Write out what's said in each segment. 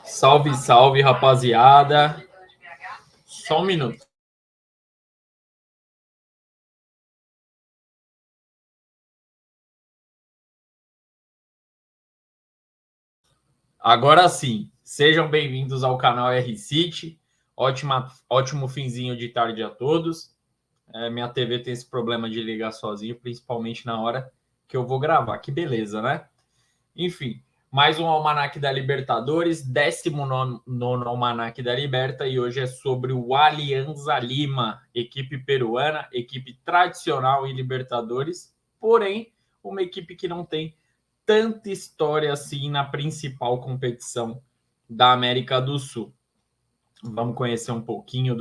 Salve, salve, rapaziada. Só um minuto. Agora sim, sejam bem-vindos ao canal R-City. Ótimo finzinho de tarde a todos. Minha TV tem esse problema de ligar sozinho, principalmente na hora que eu vou gravar. Que beleza, né? Enfim, mais um Almanac da Libertadores, 19º Almanac da Liberta, e hoje é sobre o Alianza Lima, equipe peruana, equipe tradicional em Libertadores, porém, uma equipe que não tem tanta história assim na principal competição da América do Sul. Vamos conhecer um pouquinho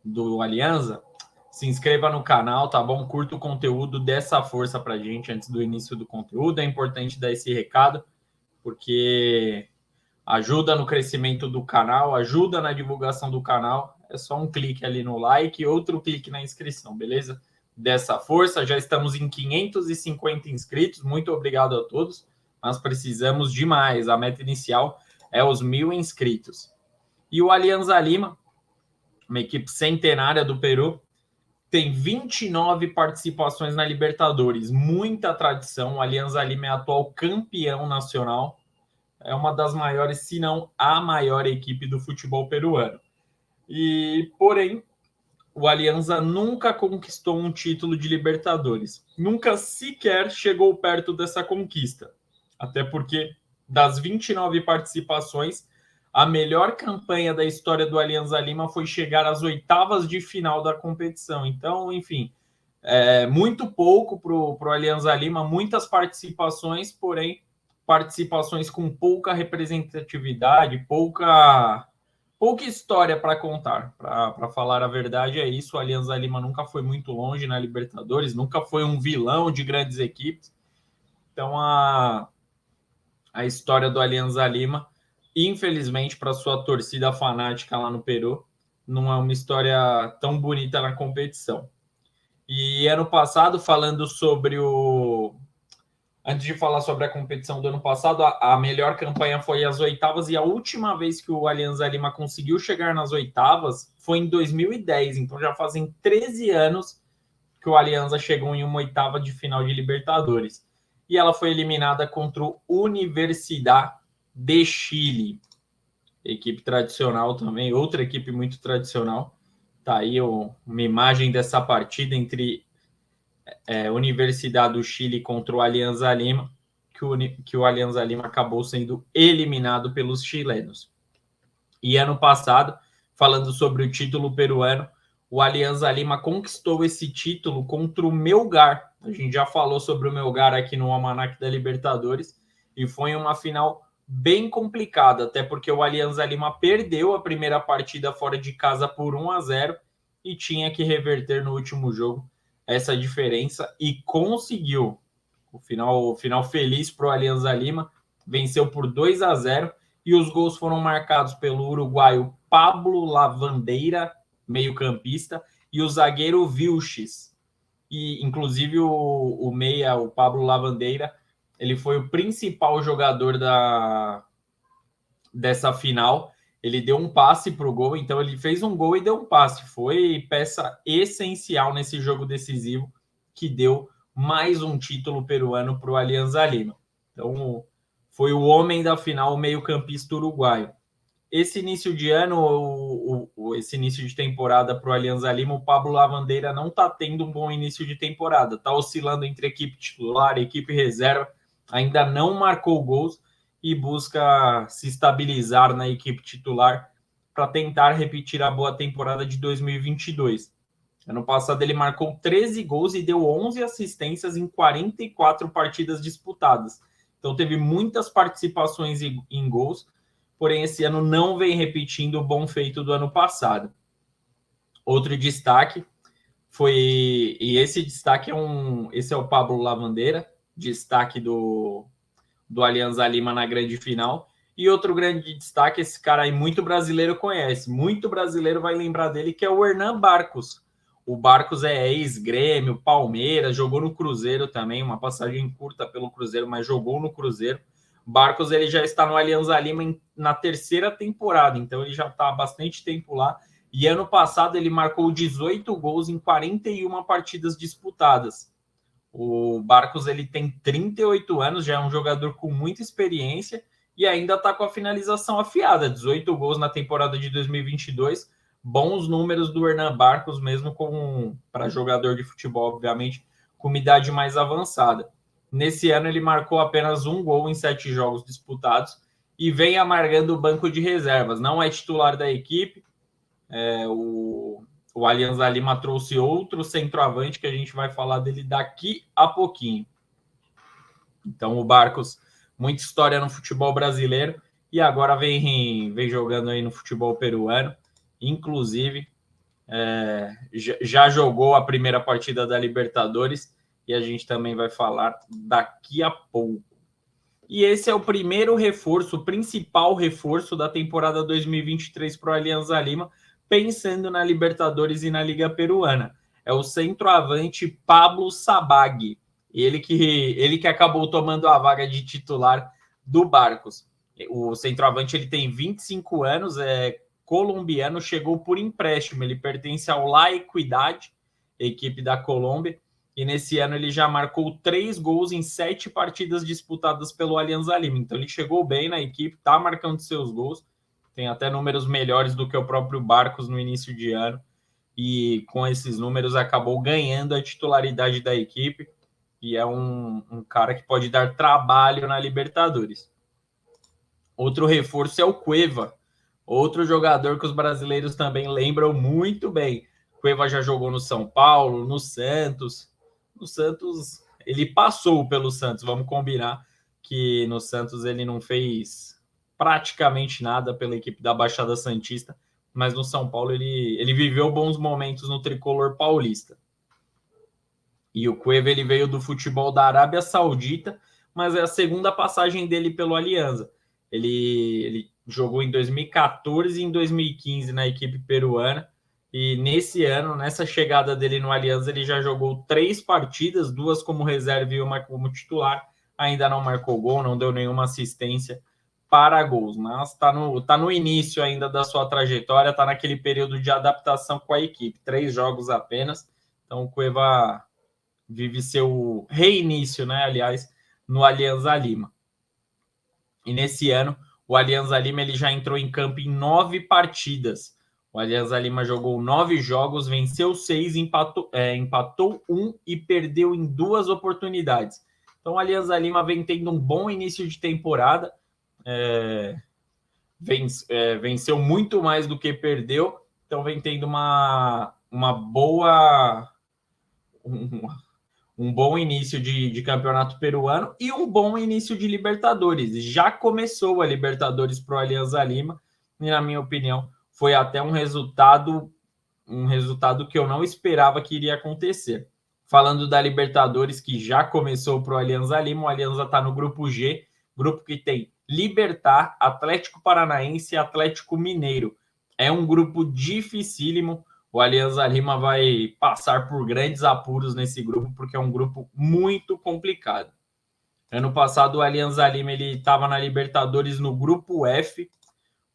do Alianza? Se inscreva no canal, tá bom? Curta o conteúdo, dê essa força pra gente antes do início do conteúdo. É importante dar esse recado, porque ajuda no crescimento do canal, ajuda na divulgação do canal. É só um clique ali no like e outro clique na inscrição, beleza? Dessa força, já estamos em 550 inscritos. Muito obrigado a todos. Nós precisamos de mais. A meta inicial é os 1.000 inscritos. E o Alianza Lima, uma equipe centenária do Peru, tem 29 participações na Libertadores, muita tradição. O Alianza Lima é atual campeão nacional, é uma das maiores, se não a maior equipe do futebol peruano. E, porém, o Alianza nunca conquistou um título de Libertadores, nunca sequer chegou perto dessa conquista, até porque das 29 participações, a melhor campanha da história do Alianza Lima foi chegar às oitavas de final da competição. Então, enfim, muito pouco para o Alianza Lima, muitas participações, porém, participações com pouca representatividade, pouca história para contar. Para falar a verdade, é isso. O Alianza Lima nunca foi muito longe na Libertadores, nunca foi um vilão de grandes equipes. Então, a história do Alianza Lima, infelizmente, para sua torcida fanática lá no Peru, não é uma história tão bonita na competição. E ano passado, falando sobre o... Antes de falar sobre a competição do ano passado, a melhor campanha foi as oitavas, e a última vez que o Alianza Lima conseguiu chegar nas oitavas foi em 2010. Então já fazem 13 anos que o Alianza chegou em uma oitava de final de Libertadores. E ela foi eliminada contra o Universidad de Chile, equipe tradicional também, outra equipe muito tradicional. Tá aí uma imagem dessa partida entre Universidad do Chile contra o Alianza Lima, que o Alianza Lima acabou sendo eliminado pelos chilenos. E ano passado, falando sobre o título peruano, o Alianza Lima conquistou esse título contra o Melgar. A gente já falou sobre o Melgar aqui no Almanac da Libertadores, e foi uma final bem complicada, até porque o Alianza Lima perdeu a primeira partida fora de casa por 1-0 e tinha que reverter no último jogo essa diferença, e conseguiu. O final feliz para o Alianza Lima, venceu por 2-0, e os gols foram marcados pelo uruguaio Pablo Lavandeira, meio-campista, e o zagueiro Vilches. E, inclusive, o meia, o Pablo Lavandeira, ele foi o principal jogador dessa final. Ele deu um passe para o gol, então ele fez um gol e deu um passe. Foi peça essencial nesse jogo decisivo que deu mais um título peruano para o Alianza Lima. Então, foi o homem da final, o meio-campista uruguaio. Esse início de ano, esse início de temporada para o Alianza Lima, o Pablo Lavandeira não está tendo um bom início de temporada. Está oscilando entre equipe titular e equipe reserva. Ainda não marcou gols e busca se estabilizar na equipe titular para tentar repetir a boa temporada de 2022. Ano passado ele marcou 13 gols e deu 11 assistências em 44 partidas disputadas. Então teve muitas participações em gols, porém esse ano não vem repetindo o bom feito do ano passado. Outro destaque foi, e esse destaque esse é o Pablo Lavandeira, destaque do Alianza Lima na grande final. E outro grande destaque, esse cara aí muito brasileiro conhece, muito brasileiro vai lembrar dele, que é o Hernan Barcos. O Barcos é ex-Grêmio, Palmeiras, jogou no Cruzeiro também, uma passagem curta pelo Cruzeiro, mas jogou no Cruzeiro. Barcos ele já está no Alianza Lima na terceira temporada, então ele já está há bastante tempo lá. E ano passado ele marcou 18 gols em 41 partidas disputadas. O Barcos ele tem 38 anos, já é um jogador com muita experiência e ainda está com a finalização afiada. 18 gols na temporada de 2022. Bons números do Hernan Barcos, mesmo para jogador de futebol, obviamente, com uma idade mais avançada. Nesse ano ele marcou apenas um gol em 7 jogos disputados e vem amargando o banco de reservas. Não é titular da equipe. O Alianza Lima trouxe outro centroavante que a gente vai falar dele daqui a pouquinho. Então o Barcos, muita história no futebol brasileiro e agora vem jogando aí no futebol peruano. Inclusive, já jogou a primeira partida da Libertadores e a gente também vai falar daqui a pouco. E esse é o primeiro reforço, o principal reforço da temporada 2023 para o Alianza Lima, pensando na Libertadores e na Liga Peruana. É o centroavante Pablo Sabag, ele que acabou tomando a vaga de titular do Barcos. O centroavante ele tem 25 anos, é colombiano, chegou por empréstimo, ele pertence ao La Equidad, equipe da Colômbia, e nesse ano ele já marcou 3 gols em 7 partidas disputadas pelo Alianza Lima. Então ele chegou bem na equipe, está marcando seus gols, tem até números melhores do que o próprio Barcos no início de ano, e com esses números acabou ganhando a titularidade da equipe, e é um cara que pode dar trabalho na Libertadores. Outro reforço é o Cueva, outro jogador que os brasileiros também lembram muito bem. Cueva já jogou no São Paulo, no Santos. No Santos, ele passou pelo Santos, vamos combinar que no Santos ele não fez praticamente nada pela equipe da Baixada Santista, mas no São Paulo ele viveu bons momentos no tricolor paulista. E o Cueva ele veio do futebol da Arábia Saudita, mas é a segunda passagem dele pelo Alianza. Ele jogou em 2014 e em 2015 na equipe peruana, e nesse ano, nessa chegada dele no Alianza, ele já jogou 3 partidas, 2 como reserva e uma como titular. Ainda não marcou gol, não deu nenhuma assistência para gols, mas está no início ainda da sua trajetória, está naquele período de adaptação com a equipe, 3 jogos apenas. Então o Cueva vive seu reinício, né? Aliás, no Alianza Lima. E nesse ano, o Alianza Lima ele já entrou em campo em 9 partidas. O Alianza Lima jogou 9 jogos, venceu 6, empatou 1 e perdeu em 2 oportunidades. Então, o Alianza Lima vem tendo um bom início de temporada. Venceu muito mais do que perdeu. Então, vem tendo uma boa... Um bom início de campeonato peruano e um bom início de Libertadores. Já começou a Libertadores para o Alianza Lima e, na minha opinião, foi até um resultado que eu não esperava que iria acontecer. Falando da Libertadores, que já começou para o Alianza Lima, o Alianza está no grupo G, grupo que tem Libertad, Atlético Paranaense e Atlético Mineiro. É um grupo dificílimo. O Alianza Lima vai passar por grandes apuros nesse grupo, porque é um grupo muito complicado. Ano passado, o Alianza Lima estava na Libertadores no grupo F.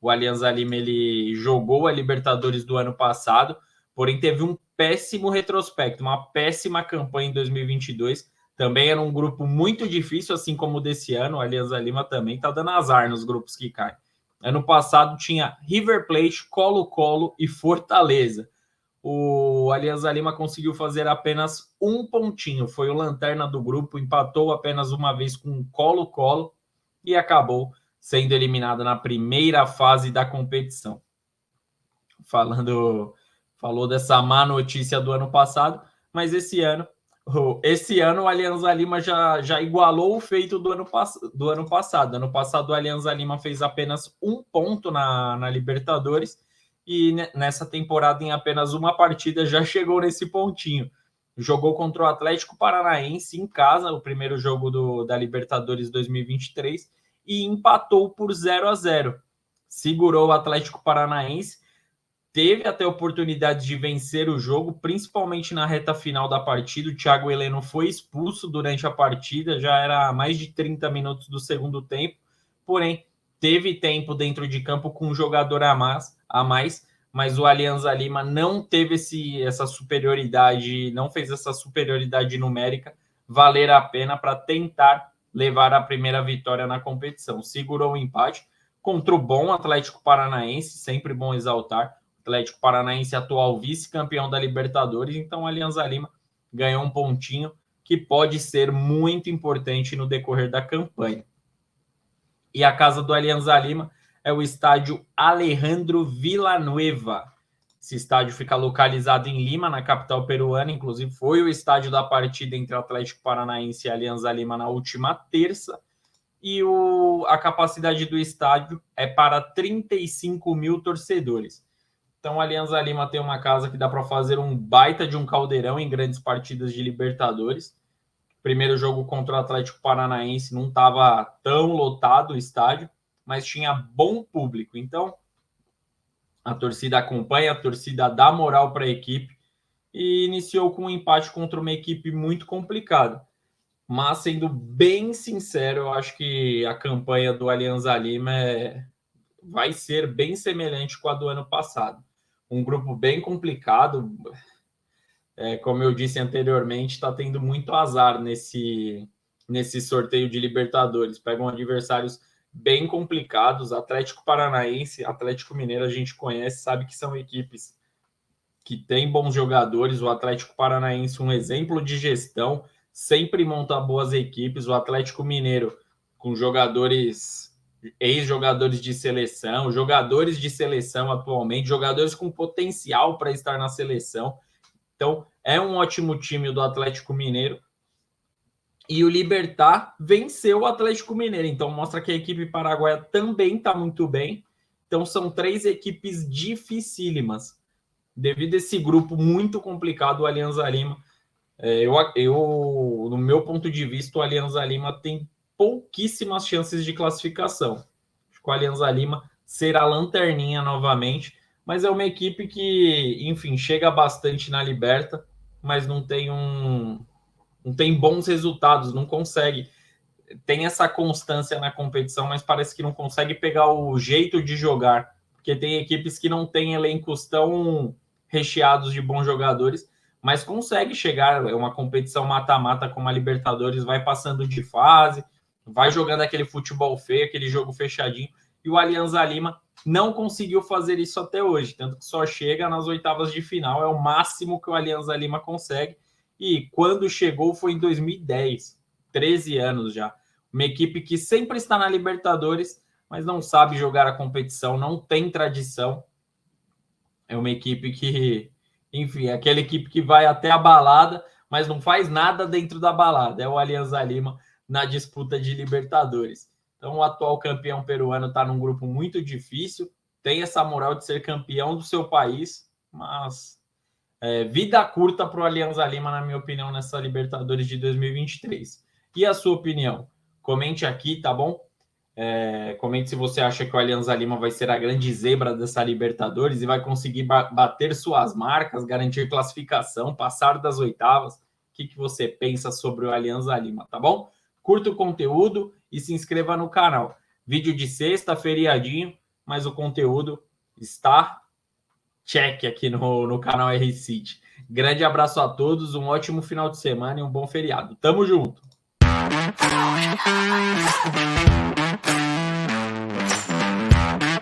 O Alianza Lima ele jogou a Libertadores do ano passado, porém teve um péssimo retrospecto, uma péssima campanha em 2022. Também era um grupo muito difícil, assim como o desse ano. O Alianza Lima também está dando azar nos grupos que caem. Ano passado tinha River Plate, Colo-Colo e Fortaleza. O Alianza Lima conseguiu fazer apenas um pontinho, foi o lanterna do grupo, empatou apenas uma vez com o Colo-Colo e acabou sendo eliminado na primeira fase da competição. Falou dessa má notícia do ano passado, mas esse ano o Alianza Lima já igualou o feito do ano passado. Ano passado o Alianza Lima fez apenas um ponto na Libertadores, e nessa temporada, em apenas uma partida, já chegou nesse pontinho. Jogou contra o Atlético Paranaense em casa, o primeiro jogo da Libertadores 2023, e empatou por 0-0. Segurou o Atlético Paranaense, teve até oportunidades de vencer o jogo, principalmente na reta final da partida. O Thiago Heleno foi expulso durante a partida, já era mais de 30 minutos do segundo tempo, porém teve tempo dentro de campo com um jogador a mais, mas o Alianza Lima não teve essa superioridade, não fez essa superioridade numérica valer a pena para tentar levar a primeira vitória na competição. Segurou o empate contra o bom Atlético Paranaense, sempre bom exaltar. Atlético Paranaense, atual vice-campeão da Libertadores, então o Alianza Lima ganhou um pontinho que pode ser muito importante no decorrer da campanha. E a casa do Alianza Lima é o estádio Alejandro Villanueva. Esse estádio fica localizado em Lima, na capital peruana, inclusive foi o estádio da partida entre Atlético Paranaense e Alianza Lima na última terça, e a capacidade do estádio é para 35 mil torcedores. Então, a Alianza Lima tem uma casa que dá para fazer um baita de um caldeirão em grandes partidas de Libertadores. Primeiro jogo contra o Atlético Paranaense não estava tão lotado o estádio, mas tinha bom público. Então, a torcida acompanha, a torcida dá moral para a equipe e iniciou com um empate contra uma equipe muito complicada. Mas, sendo bem sincero, eu acho que a campanha do Alianza Lima vai ser bem semelhante com a do ano passado. Um grupo bem complicado, como eu disse anteriormente, está tendo muito azar nesse sorteio de Libertadores. Pegam adversários bem complicados, Atlético Paranaense, Atlético Mineiro, a gente conhece, sabe que são equipes que têm bons jogadores. O Atlético Paranaense, um exemplo de gestão, sempre monta boas equipes. O Atlético Mineiro, com jogadores, ex-jogadores de seleção, jogadores de seleção atualmente, jogadores com potencial para estar na seleção. Então, é um ótimo time do Atlético Mineiro. E o Libertad venceu o Atlético Mineiro. Então, mostra que a equipe paraguaia também está muito bem. Então, são 3 equipes dificílimas. Devido a esse grupo muito complicado, o Alianza Lima, no meu ponto de vista, o Alianza Lima tem pouquíssimas chances de classificação. Acho que o Alianza Lima será lanterninha novamente, mas é uma equipe que, enfim, chega bastante na Liberta, mas não tem bons resultados, não consegue. Tem essa constância na competição, mas parece que não consegue pegar o jeito de jogar, porque tem equipes que não têm elencos tão recheados de bons jogadores, mas consegue chegar. É uma competição mata-mata como a Libertadores, vai passando de fase, vai jogando aquele futebol feio, aquele jogo fechadinho, e o Alianza Lima não conseguiu fazer isso até hoje, tanto que só chega nas oitavas de final, é o máximo que o Alianza Lima consegue, e quando chegou foi em 2010, 13 anos já. Uma equipe que sempre está na Libertadores, mas não sabe jogar a competição, não tem tradição. É uma equipe que, enfim, é aquela equipe que vai até a balada, mas não faz nada dentro da balada. É o Alianza Lima na disputa de Libertadores. Então, o atual campeão peruano está num grupo muito difícil, tem essa moral de ser campeão do seu país, mas vida curta para o Alianza Lima, na minha opinião, nessa Libertadores de 2023. E a sua opinião? Comente aqui, tá bom? Comente se você acha que o Alianza Lima vai ser a grande zebra dessa Libertadores e vai conseguir bater suas marcas, garantir classificação, passar das oitavas. O que você pensa sobre o Alianza Lima, tá bom? Curta o conteúdo e se inscreva no canal. Vídeo de sexta, feriadinho, mas o conteúdo está check aqui no canal R-City. Grande abraço a todos, um ótimo final de semana e um bom feriado. Tamo junto!